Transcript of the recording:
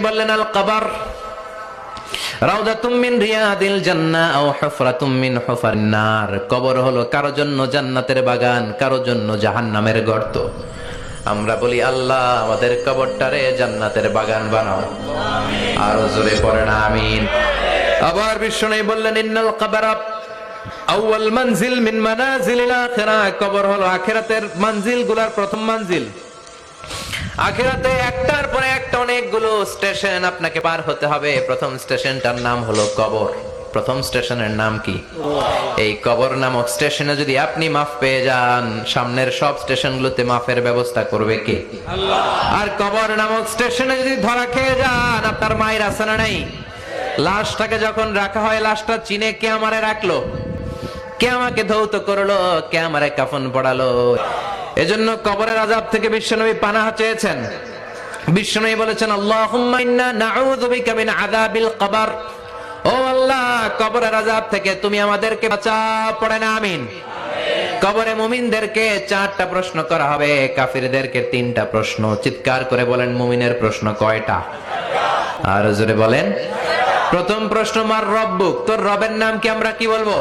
বললেন আল কবর রাউদাতুম মিন রিয়াদিল জান্নাহ আও হুফরাতুম মিন হুফারিন নার। কবর হলো কারো জন্য জান্নাতের বাগান, কারো জন্য জাহান্নামের গর্ত। আমরা বলি আল্লাহ আমাদের কবরটারে জান্নাতের বাগান বানাও, আর জোরে পড়েন আমিন। আবার বিশ্বনবী বললেন ইন্নাল কবরা আউয়াল মানজিল মিন মানাজিলিল আখিরাহ। কবর হলো আখিরাতের মঞ্জিলগুলোর প্রথম মঞ্জিল। আখিরাতে একটার পরে একটা অনেকগুলো স্টেশন আপনাকে পার হতে হবে। প্রথম স্টেশনটার নাম হলো কবর। প্রথম স্টেশনের নাম কি? এই কবর নামক স্টেশনে যদি আপনি মাফ পেয়ে যান, সামনের সব স্টেশনগুলোতে মাফের ব্যবস্থা করবে কে? আল্লাহ। আর কবর নামক স্টেশনে যদি ধরা খেয়ে যান, আপনার মায়ের আছে না নাই? লাশটাকে যখন রাখা হয়, লাশটা চিনে কে আমারে রাখলো, কে আমাকে ধৌত করলো, কে আমারে কাফন পড়ালো। এজন্য কবরের আযাব থেকে বিশ্বনবী পানাহ চেয়েছেন। বিশ্বনবী বলেছেন আল্লাহুম্মা ইন্না নাউযু বিকা মিন আযাবিল কবর। ও আল্লাহ, কবরের আযাব থেকে তুমি আমাদেরকে বাঁচাও। পড়েন আমিন। কবরে মুমিনদেরকে 4টা প্রশ্ন করা হবে, কাফিরদেরকে 3টা প্রশ্ন। চিৎকার করে বলেন মুমিনের প্রশ্ন কয়টা? আর জোরে বলেন। প্রথম প্রশ্ন মার রব্বুক, তোর রবের নাম কি? আমরা কি বলবো?